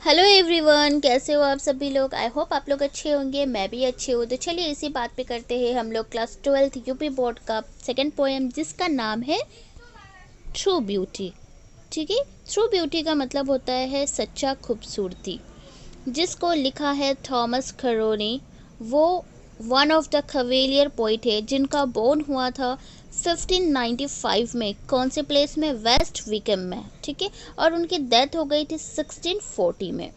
Hello everyone, कैसे हो आप सभी लोग। आई होप आप लोग अच्छे होंगे, मैं भी अच्छी हूँ। तो चलिए इसी बात पे करते हैं हम लोग क्लास 12th यूपी बोर्ड का सेकंड पोएम, जिसका नाम है ट्रू ब्यूटी। ठीक है, ट्रू ब्यूटी का मतलब होता है सच्चा खूबसूरती, जिसको लिखा है थॉमस खरोनी। वो वन ऑफ द कवेलियर पोइट है जिनका बोर्न हुआ था 1595 में। कौन से प्लेस में? वेस्ट विकम में। ठीक है, और उनकी डेथ हो गई थी 1640 में।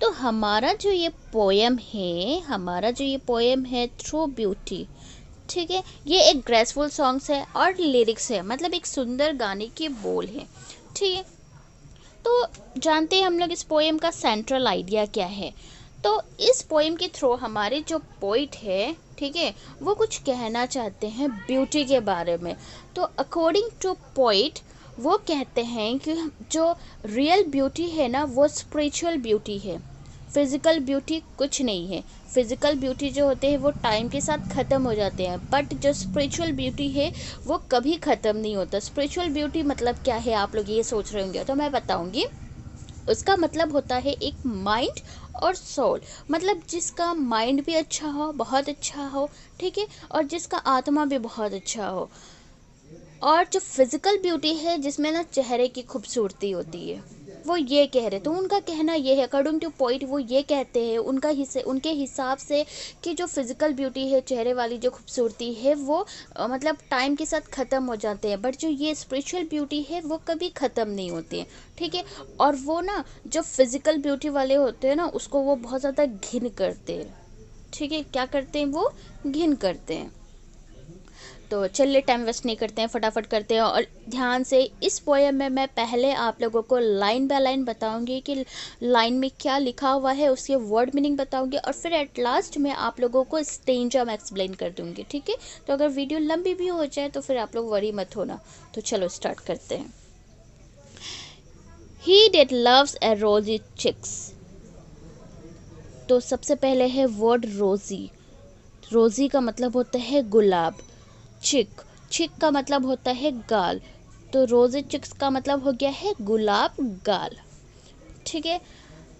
तो हमारा जो ये पोएम है थ्रू ब्यूटी, ठीक है, ये एक ग्रेसफुल सॉन्ग्स है और लिरिक्स है, मतलब एक सुंदर गाने के बोल है। ठीक है, तो जानते हैं हम लोग इस पोएम का सेंट्रल आइडिया क्या है। तो इस पोएम के थ्रू हमारे जो पोइट है, ठीक है, वो कुछ कहना चाहते हैं ब्यूटी के बारे में। तो अकॉर्डिंग टू पोइट वो कहते हैं कि जो रियल ब्यूटी है ना, वो स्पिरिचुअल ब्यूटी है। फिज़िकल ब्यूटी कुछ नहीं है। फिज़िकल ब्यूटी जो होते हैं वो टाइम के साथ ख़त्म हो जाते हैं, बट जो स्पिरिचुअल ब्यूटी है वो कभी ख़त्म नहीं होता। स्पिरिचुअल ब्यूटी मतलब क्या है, आप लोग ये सोच रहे होंगे, तो मैं बताऊंगी। उसका मतलब होता है एक माइंड और सोल, मतलब जिसका माइंड भी अच्छा हो, बहुत अच्छा हो, ठीक है, और जिसका आत्मा भी बहुत अच्छा हो। और जो फिज़िकल ब्यूटी है जिसमें ना चेहरे की खूबसूरती होती है, वो ये कह रहे। तो उनका कहना ये है, अकॉर्डिंग टू पॉइंट वो ये कहते हैं उनके हिसाब से कि जो फिज़िकल ब्यूटी है, चेहरे वाली जो खूबसूरती है, वो मतलब टाइम के साथ ख़त्म हो जाते हैं, बट जो ये स्पिरिचुअल ब्यूटी है वो कभी ख़त्म नहीं होती है। ठीक है, और वो ना जो फिज़िकल ब्यूटी वाले होते हैं ना, उसको वो बहुत ज़्यादा घिन करते हैं। ठीक है, क्या करते हैं वो? घिन करते हैं। तो चलिए टाइम वेस्ट नहीं करते हैं, फटाफट करते हैं। और ध्यान से इस पोएम में मैं पहले आप लोगों को लाइन बाय लाइन बताऊंगी कि लाइन में क्या लिखा हुआ है, उसके वर्ड मीनिंग बताऊंगी, और फिर एट लास्ट में आप लोगों को स्टेंजा में एक्सप्लेन कर दूंगी। ठीक है, तो अगर वीडियो लंबी भी हो जाए तो फिर आप लोग वरी मत होना। तो चलो स्टार्ट करते हैं। ही डेट लव्स ए रोजी चिक्स। तो सबसे पहले है वर्ड रोजी। रोजी का मतलब होता है गुलाब। चिक, चिक का मतलब होता है गाल। तो रोजे चिक्स का मतलब हो गया है गुलाब गाल। ठीक है,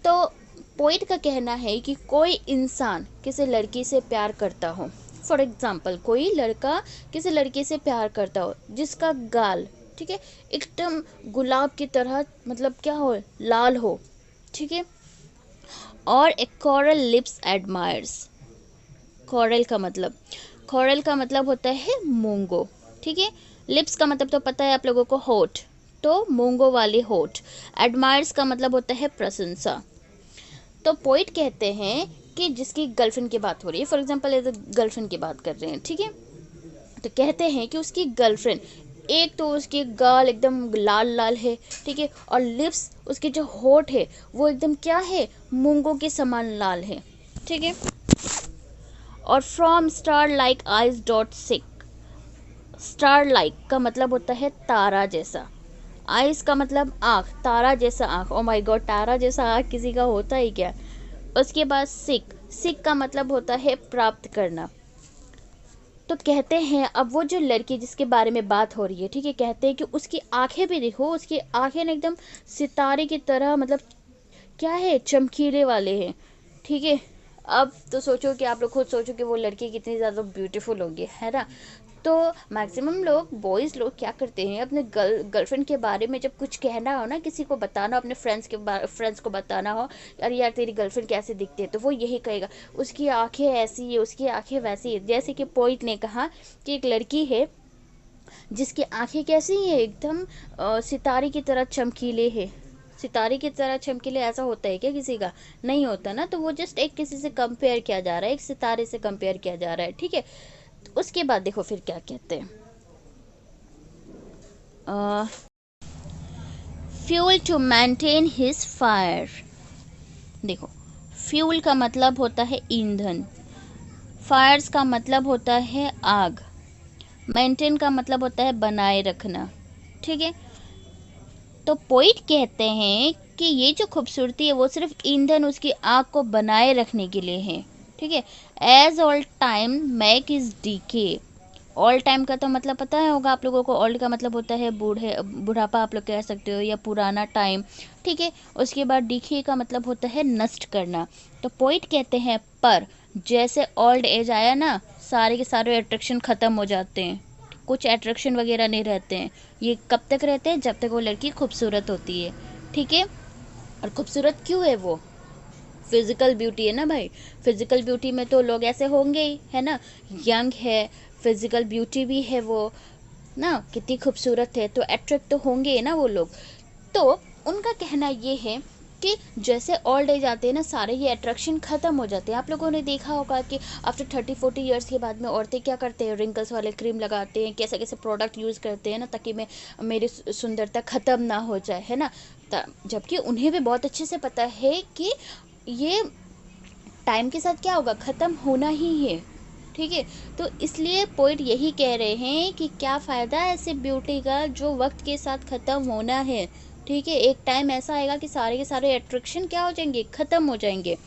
तो पोइट का कहना है कि कोई इंसान किसी लड़की से प्यार करता हो, फॉर एग्जाम्पल कोई लड़का किसी लड़की से प्यार करता हो जिसका गाल, ठीक है, एकदम गुलाब की तरह, मतलब क्या हो, लाल हो। ठीक है, और एक कोरल लिप्स एडमायर्स। कोरल का मतलब होता है मूंगो। ठीक है, लिप्स का मतलब तो पता है आप लोगों को, होठ। तो मूंगो वाले होठ। एडमायर्स का मतलब होता है प्रशंसा। तो पोइट कहते हैं कि जिसकी गर्लफ्रेंड की बात हो रही है, फॉर एग्जांपल एज गर्लफ्रेंड की बात कर रहे हैं, ठीक है, तो कहते हैं कि उसकी गर्लफ्रेंड, एक तो उसके गाल एकदम लाल लाल है, ठीक है, और लिप्स, उसके जो होठ है वो एकदम क्या है, मूंगों के समान लाल है। ठीक है, और from star like eyes dot sick. Star like का मतलब होता है तारा जैसा। आइज का मतलब आँख, तारा जैसा आँख। ओ माय गॉड, तारा जैसा आँख किसी का होता ही क्या। उसके बाद सिक, सिक का मतलब होता है प्राप्त करना। तो कहते हैं, अब वो जो लड़की जिसके बारे में बात हो रही है, ठीक है, कहते हैं कि उसकी आंखें भी देखो, उसकी आंखें ना एकदम सितारे की तरह, मतलब क्या है, चमकीले वाले हैं। ठीक है, अब तो सोचो कि आप लोग खुद सोचो कि वो लड़की कितनी ज़्यादा ब्यूटीफुल होगी, है ना। तो मैक्सिमम लोग, बॉयज़ लोग क्या करते हैं, अपने गर्लफ्रेंड के बारे में जब कुछ कहना हो ना, किसी को बताना, अपने फ्रेंड्स को बताना हो, अरे यार तेरी गर्लफ्रेंड कैसे दिखती है, तो वो यही कहेगा, उसकी आंखें ऐसी है, उसकी आंखें वैसी है। जैसे कि पोइट ने कहा कि एक लड़की है जिसकी आंखें कैसी हैं, एकदम सितारे की तरह चमकीले है। सितारे की तरह चमकीले ऐसा होता है क्या किसी का? नहीं होता ना। तो वो जस्ट एक किसी से कंपेयर किया जा रहा है, एक सितारे से कंपेयर किया जा रहा है। ठीक है, तो उसके बाद देखो फिर क्या कहते हैं, fuel to maintain his fire. देखो, फ्यूल का मतलब होता है ईंधन, फायर्स का मतलब होता है आग, मेंटेन का मतलब होता है बनाए रखना। ठीक है, तो पोइट कहते हैं कि ये जो खूबसूरती है वो सिर्फ ईंधन उसकी आग को बनाए रखने के लिए है। ठीक है, age all time make is decay, all time का तो मतलब पता है होगा आप लोगों को, ओल्ड का मतलब होता है बूढ़े, बुढ़ापा आप लोग कह सकते हो, या पुराना टाइम, ठीक है। उसके बाद डिके का मतलब होता है नष्ट करना। तो पोइट कहते हैं पर जैसे ओल्ड एज आया ना, सारे के सारे अट्रैक्शन ख़त्म हो जाते हैं, कुछ अट्रैक्शन वगैरह नहीं रहते हैं। ये कब तक रहते हैं? जब तक वो लड़की खूबसूरत होती है, ठीक है। और खूबसूरत क्यों है वो? फिजिकल ब्यूटी है ना भाई। फिजिकल ब्यूटी में तो लोग ऐसे होंगे ही, है ना। यंग है, फिजिकल ब्यूटी भी है वो ना, कितनी खूबसूरत है, तो अट्रैक्ट तो होंगे ही ना वो लोग। तो उनका कहना ये है कि जैसे ओल्ड एज आते हैं ना, सारे ये अट्रैक्शन ख़त्म हो जाते हैं। आप लोगों ने देखा होगा कि आफ्टर 30-40 ईयर्स के बाद में औरतें क्या करते हैं, रिंकल्स वाले क्रीम लगाते हैं, कैसे कैसे प्रोडक्ट यूज़ करते हैं ना, ताकि मेरी सुंदरता ख़त्म ना हो जाए, है ना। जबकि उन्हें भी बहुत अच्छे से पता है कि ये टाइम के साथ क्या होगा, ख़त्म होना ही है, ठीक है। तो इसलिए पोइट यही कह रहे हैं कि क्या फ़ायदा ऐसे ब्यूटी का जो वक्त के साथ ख़त्म होना है, ठीक है। एक टाइम ऐसा आएगा कि सारे के सारे अट्रैक्शन क्या हो जाएंगे, ख़त्म हो जाएंगे।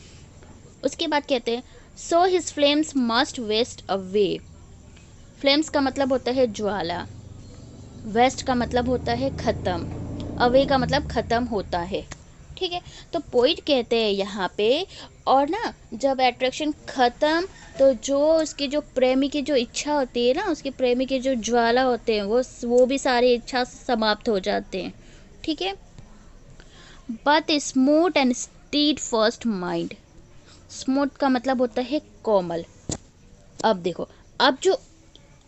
उसके बाद कहते हैं so his flames must waste away. Flames का मतलब होता है ज्वाला, वेस्ट का मतलब होता है ख़त्म, अवे का मतलब ख़त्म होता है, ठीक है। तो पोइट कहते हैं यहाँ पे, और ना जब अट्रैक्शन ख़त्म, तो जो उसकी जो प्रेमी की जो इच्छा होती है ना, उसके प्रेमी के जो ज्वाला होते हैं, वो भी सारी इच्छा समाप्त हो जाते हैं, ठीक है। But smooth and stead first mind. Smooth का मतलब होता है कोमल। अब देखो, अब जो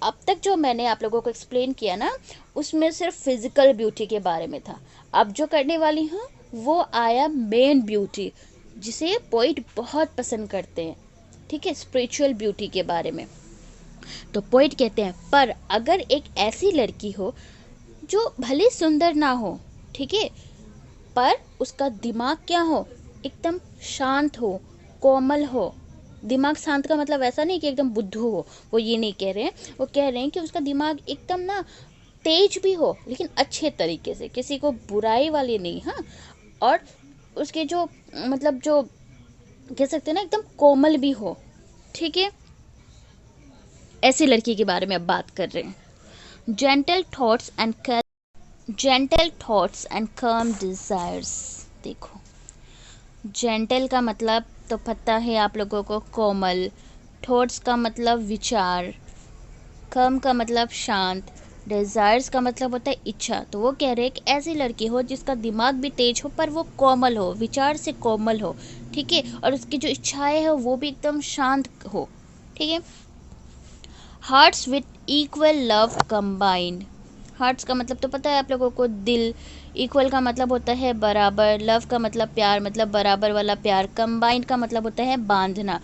अब तक जो मैंने आप लोगों को एक्सप्लेन किया ना, उसमें सिर्फ फिजिकल ब्यूटी के बारे में था। अब जो करने वाली हूँ वो आया मेन ब्यूटी, जिसे पोइट बहुत पसंद करते हैं, ठीक है, स्पिरिचुअल ब्यूटी के बारे में। तो पोइट कहते हैं पर अगर एक ऐसी लड़की हो जो भले सुंदर ना हो, ठीक है, पर उसका दिमाग क्या हो, एकदम शांत हो, कोमल हो। दिमाग शांत का मतलब ऐसा नहीं कि एकदम बुद्धू हो, वो ये नहीं कह रहे हैं। वो कह रहे हैं कि उसका दिमाग एकदम ना तेज भी हो, लेकिन अच्छे तरीके से, किसी को बुराई वाली नहीं, हाँ। और उसके जो मतलब जो कह सकते हैं ना, एकदम कोमल भी हो, ठीक है। ऐसी लड़की के बारे में अब बात कर रहे हैं। Gentle thoughts and calm desires. देखो, जेंटल का मतलब तो पता है आप लोगों को, कोमल। थॉट्स का मतलब विचार। कम का मतलब शांत। डिज़ायर्स का मतलब होता है इच्छा। तो वो कह रहे हैं कि ऐसी लड़की हो जिसका दिमाग भी तेज हो, पर वो कोमल हो, विचार से कोमल हो, ठीक है। और उसकी जो इच्छाएं हैं वो भी एकदम शांत हो, ठीक है। Hearts with equal love combined. Hearts का मतलब तो पता है आप लोगों को, दिल। इक्वल का मतलब होता है बराबर, लव का मतलब प्यार, मतलब बराबर वाला प्यार, कंबाइंड का मतलब होता है बांधना।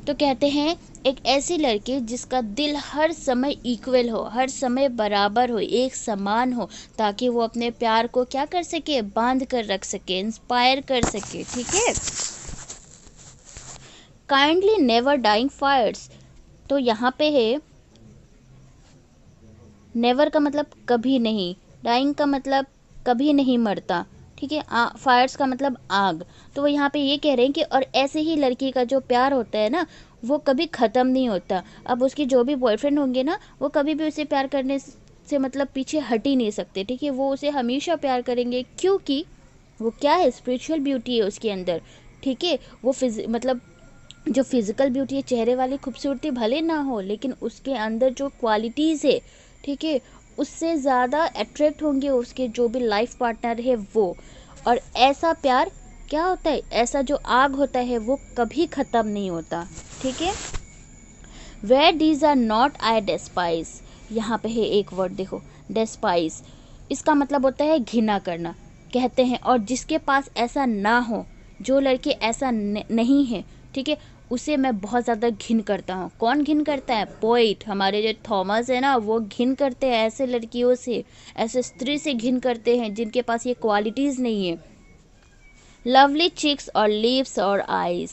तो कहते हैं एक ऐसी लड़की जिसका दिल हर समय इक्वल हो, हर समय बराबर हो, एक समान हो, ताकि वो अपने प्यार को क्या कर सके, बांध कर रख सके, इंस्पायर कर सके, ठीक है। Kindly never dying fires. तो यहाँ पे है, नेवर का मतलब कभी नहीं, डाइंग का मतलब कभी नहीं मरता, ठीक है। फायर्स का मतलब आग। तो वो यहाँ पे ये कह रहे हैं कि और ऐसे ही लड़की का जो प्यार होता है ना, वो कभी ख़त्म नहीं होता। अब उसके जो भी बॉयफ्रेंड होंगे ना, वो कभी भी उसे प्यार करने से मतलब पीछे हट ही नहीं सकते, ठीक है। वो उसे हमेशा प्यार करेंगे, क्योंकि वो क्या है, स्पिरिचुअल ब्यूटी है उसके अंदर, ठीक है। वो मतलब जो फिजिकल ब्यूटी है, चेहरे वाली खूबसूरती भले ना हो, लेकिन उसके अंदर जो क्वालिटीज़ है, ठीक है, उससे ज़्यादा अट्रैक्ट होंगे उसके जो भी लाइफ पार्टनर है वो। और ऐसा प्यार क्या होता है, ऐसा जो आग होता है वो कभी ख़त्म नहीं होता, ठीक है। Where these are not I डेस्पाइज। यहाँ पे है एक वर्ड देखो, डेस्पाइज। इसका मतलब होता है घृणा करना। कहते हैं और जिसके पास ऐसा ना हो, जो लड़के ऐसा नहीं है, ठीक है, उसे मैं बहुत ज़्यादा घिन करता हूँ। कौन घिन करता है? पोइट, हमारे जो थॉमस है ना, वो घिन करते हैं ऐसे लड़कियों से, ऐसे स्त्री से घिन करते हैं जिनके पास ये क्वालिटीज़ नहीं है। लवली चिक्स और लिप्स और आईज।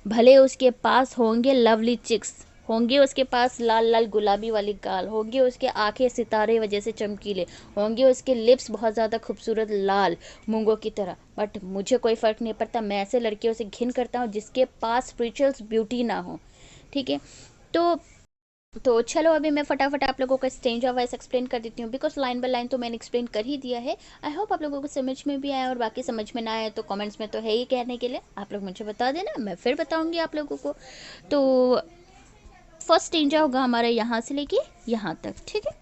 भले उसके पास होंगे लवली चिक्स, होंगे उसके पास लाल लाल गुलाबी वाली गाल, होंगे उसके आंखें सितारे वजह से चमकीले, होंगे उसके लिप्स बहुत ज़्यादा खूबसूरत लाल मूंगों की तरह, बट मुझे कोई फ़र्क नहीं पड़ता। मैं ऐसे लड़कियों से घिन करता हूँ जिसके पास स्पिरिचुअल ब्यूटी ना हो, ठीक है। तो तो चलो अभी मैं फटाफट आप लोगों को स्टेंजा वाइज एक्सप्लेन कर देती हूँ, बिकॉज लाइन बाय लाइन तो मैंने एक्सप्लेन कर ही दिया है। आई होप आप लोगों को समझ में भी आया, और बाकी समझ में ना आया तो कमेंट्स में तो है ही कहने के लिए, आप लोग मुझे बता देना, मैं फिर बताऊँगी आप लोगों को। तो फर्स्ट स्टेंजा होगा हमारा यहाँ से लेके यहाँ तक, ठीक है।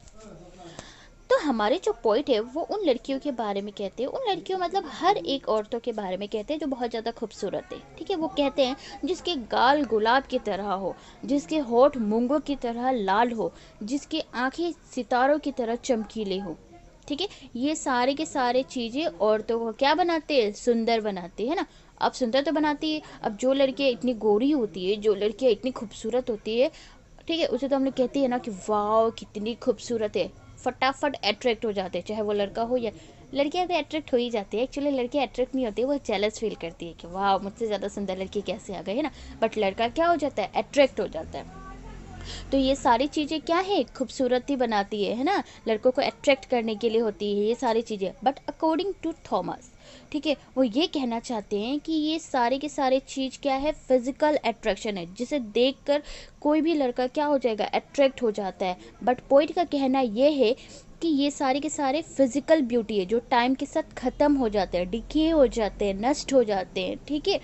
तो हमारे जो पोइट है वो उन लड़कियों के बारे में कहते हैं, उन लड़कियों मतलब हर एक औरतों के बारे में कहते हैं जो बहुत ज़्यादा खूबसूरत है, ठीक है। वो कहते हैं जिसके गाल गुलाब की तरह हो, जिसके होठ मूंगों की तरह लाल हो, जिसकी आंखें सितारों की तरह चमकीले हो, ठीक है। ये सारे के सारे चीज़ें औरतों को क्या बनाते हैं, सुंदर बनाते हैं ना। अब सुंदर तो बनाती है, अब जो लड़कियाँ इतनी गोरी होती है, जो लड़कियाँ इतनी खूबसूरत होती है, ठीक है, उसे तो हम लोग कहते हैं ना कि वाह कितनी खूबसूरत है, फटाफट अट्रैक्ट हो जाते हैं, चाहे वो लड़का हो या लड़कियां भी अट्रैक्ट हो ही जाती है। एक्चुअली लड़कियां अट्रैक्ट नहीं होती है, वो जेलस फील करती है कि वाह मुझसे ज़्यादा सुंदर लड़की कैसे आ गई, है ना। बट लड़का क्या हो जाता है, अट्रैक्ट हो जाता है। तो ये सारी चीज़ें क्या है, खूबसूरती बनाती है ना, लड़कों को अट्रैक्ट करने के लिए होती है ये सारी चीज़ें। बट अकॉर्डिंग टू थॉमस, ठीक है, वो ये कहना चाहते हैं कि ये सारे के सारे चीज़ क्या है, फिजिकल अट्रैक्शन है, जिसे देखकर कोई भी लड़का क्या हो जाएगा, अट्रैक्ट हो जाता है। बट पोइट का कहना ये है कि ये सारे के सारे फिजिकल ब्यूटी है जो टाइम के साथ ख़त्म हो जाते हैं, डिके हो जाते हैं, नष्ट हो जाते हैं, ठीक है।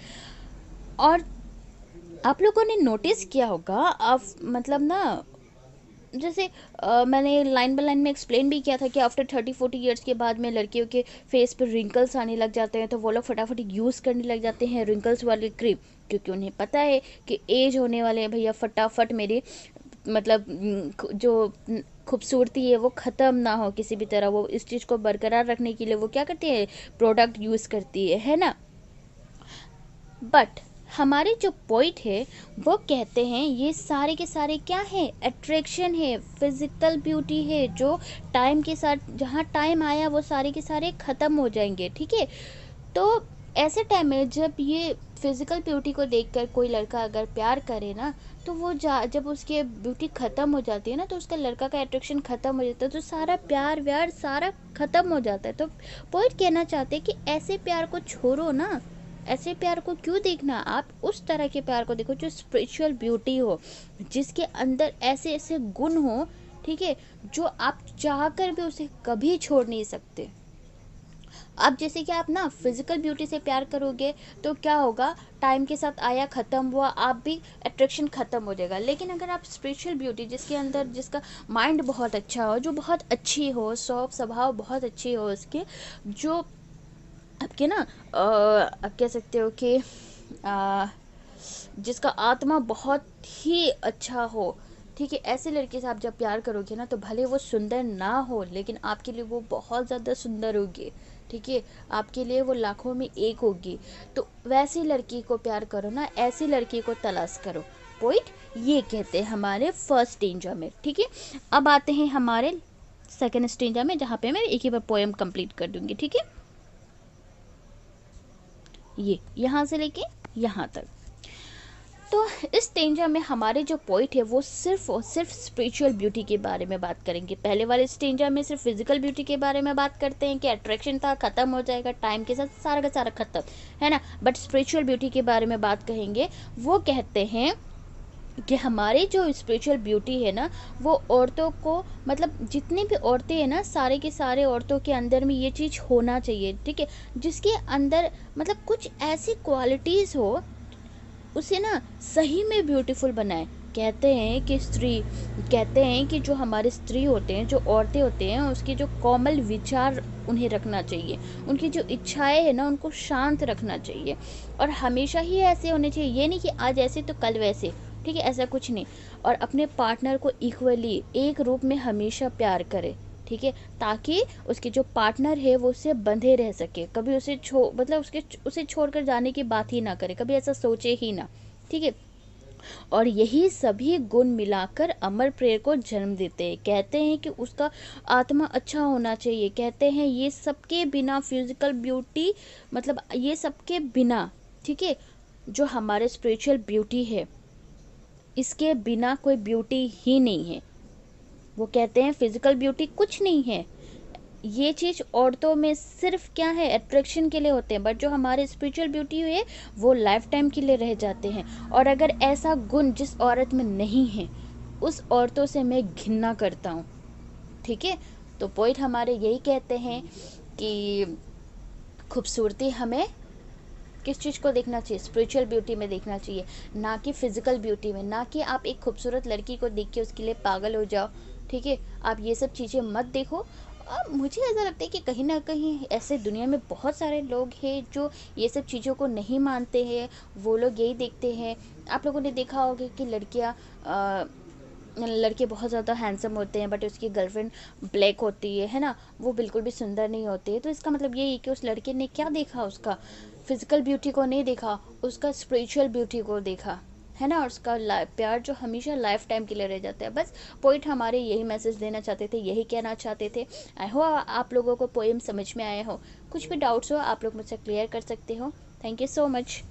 और आप लोगों ने नोटिस किया होगा, आप मतलब ना, जैसे मैंने लाइन बाय लाइन में एक्सप्लेन भी किया था कि आफ्टर 30-40 ईयर्स के बाद में लड़कियों के फेस पर रिंकल्स आने लग जाते हैं, तो वो लोग फटाफट यूज़ करने लग जाते हैं रिंकल्स वाली क्रीम, क्योंकि उन्हें पता है कि एज होने वाले हैं भैया, फटाफट मेरी मतलब जो खूबसूरती है वो ख़त्म ना हो किसी भी तरह। वो इस चीज़ को बरकरार रखने के लिए वो क्या करती है, प्रोडक्ट यूज़ करती है ना। बट हमारे जो पॉइंट है वो कहते हैं ये सारे के सारे क्या है, अट्रैक्शन है, फिजिकल ब्यूटी है, जो टाइम के साथ जहाँ टाइम आया वो सारे के सारे ख़त्म हो जाएंगे, ठीक है। तो ऐसे टाइम में जब ये फिजिकल ब्यूटी को देखकर कोई लड़का अगर प्यार करे ना, तो वो जब उसकी ब्यूटी ख़त्म हो जाती है ना, तो उसका लड़का का अट्रैक्शन ख़त्म हो जाता है, तो सारा प्यार व्यार सारा ख़त्म हो जाता है। तो पॉइंट कहना चाहते हैं कि ऐसे प्यार को छोड़ो ना, ऐसे प्यार को क्यों देखना, आप उस तरह के प्यार को देखो जो स्पिरिचुअल ब्यूटी हो, जिसके अंदर ऐसे ऐसे गुण हो, ठीक है, जो आप चाह कर भी उसे कभी छोड़ नहीं सकते। अब जैसे कि आप ना फिजिकल ब्यूटी से प्यार करोगे तो क्या होगा, टाइम के साथ आया ख़त्म हुआ, आप भी अट्रैक्शन ख़त्म हो जाएगा। लेकिन अगर आप स्पिरिचुअल ब्यूटी जिसके अंदर जिसका माइंड बहुत अच्छा हो, जो बहुत अच्छी हो, स्वभाव बहुत अच्छी हो उसके, जो आपके ना आप कह सकते हो कि जिसका आत्मा बहुत ही अच्छा हो, ठीक है, ऐसे लड़के से आप जब प्यार करोगे ना, तो भले वो सुंदर ना हो लेकिन आपके लिए वो बहुत ज़्यादा सुंदर होगी, ठीक है, आपके लिए वो लाखों में एक होगी। तो वैसी लड़की को प्यार करो ना, ऐसी लड़की को तलाश करो, पॉइंट ये कहते हैं हमारे फर्स्ट स्टेंजा में, ठीक है। अब आते हैं हमारे सेकेंड स्टेंजा में, जहाँ पे मैं एक ही बार पोएम कंप्लीट कर दूंगी, ठीक है। ये यहाँ से लेके यहाँ तक। तो इस स्टेंजा में हमारे जो पॉइंट है वो सिर्फ और सिर्फ स्पिरिचुअल ब्यूटी के बारे में बात करेंगे। पहले वाले स्टेंजा में सिर्फ फिजिकल ब्यूटी के बारे में बात करते हैं कि अट्रैक्शन था, ख़त्म हो जाएगा टाइम के साथ, सारा का सारा ख़त्म, है ना। बट स्पिरिचुअल ब्यूटी के बारे में बात कहेंगे, वो कहते हैं कि हमारी जो स्पिरिचुअल ब्यूटी है ना, वो औरतों को मतलब जितनी भी औरतें हैं ना, सारे के सारे औरतों के अंदर में ये चीज़ होना चाहिए, ठीक है, जिसके अंदर मतलब कुछ ऐसी क्वालिटीज़ हो, उसे ना सही में ब्यूटीफुल बनाए। कहते हैं कि कहते हैं कि जो हमारे स्त्री होते हैं, जो औरतें होते हैं, उसके जो कोमल विचार उन्हें रखना चाहिए, उनकी जो इच्छाएं है ना उनको शांत रखना चाहिए, और हमेशा ही ऐसे होने चाहिए, ये नहीं कि आज ऐसे तो कल वैसे, ठीक है, ऐसा कुछ नहीं। और अपने पार्टनर को इक्वली एक रूप में हमेशा प्यार करे, ठीक है, ताकि उसके जो पार्टनर है वो उससे बंधे रह सके, कभी उसे मतलब उसे छोड़कर जाने की बात ही ना करे, कभी ऐसा सोचे ही ना, ठीक है। और यही सभी गुण मिलाकर अमर प्रेम को जन्म देते हैं। कहते हैं कि उसका आत्मा अच्छा होना चाहिए, कहते हैं ये सबके बिना फिजिकल ब्यूटी मतलब ये सबके बिना, ठीक है, जो हमारे स्पिरिचुअल ब्यूटी है, इसके बिना कोई ब्यूटी ही नहीं है। वो कहते हैं फिजिकल ब्यूटी कुछ नहीं है, ये चीज़ औरतों में सिर्फ क्या है, अट्रैक्शन के लिए होते हैं, बट जो हमारे स्पिरिचुअल ब्यूटी है वो लाइफ टाइम के लिए रह जाते हैं। और अगर ऐसा गुण जिस औरत में नहीं है, उस औरतों से मैं घिन्ना करता हूँ। ठीक है, तो पोइट हमारे यही कहते हैं कि खूबसूरती हमें किस चीज़ को देखना चाहिए, स्पिरिचुअल ब्यूटी में देखना चाहिए, ना कि फिजिकल ब्यूटी में। ना कि आप एक खूबसूरत लड़की को देख के उसके लिए पागल हो जाओ। ठीक है, आप ये सब चीज़ें मत देखो। अब मुझे ऐसा लगता है कि कहीं ना कहीं ऐसे दुनिया में बहुत सारे लोग हैं जो ये सब चीज़ों को नहीं मानते हैं। वो लोग यही देखते हैं, आप लोगों ने देखा होगा कि लड़के बहुत ज़्यादा हैंडसम होते हैं बट उसकी गर्लफ्रेंड ब्लैक होती है ना, वो बिल्कुल भी सुंदर नहीं होती है। तो इसका मतलब यही है कि उस लड़के ने क्या देखा, उसका फिजिकल ब्यूटी को नहीं देखा, उसका स्पिरिचुअल ब्यूटी को देखा, है ना। और उसका प्यार जो हमेशा लाइफ टाइम के लिए रह जाता है। बस पोइट हमारे यही मैसेज देना चाहते थे, यही कहना चाहते थे। आई होप आप लोगों को पोएम समझ में आया हो। कुछ भी डाउट्स हो आप लोग मुझसे क्लियर कर सकते हो। Thank you so much.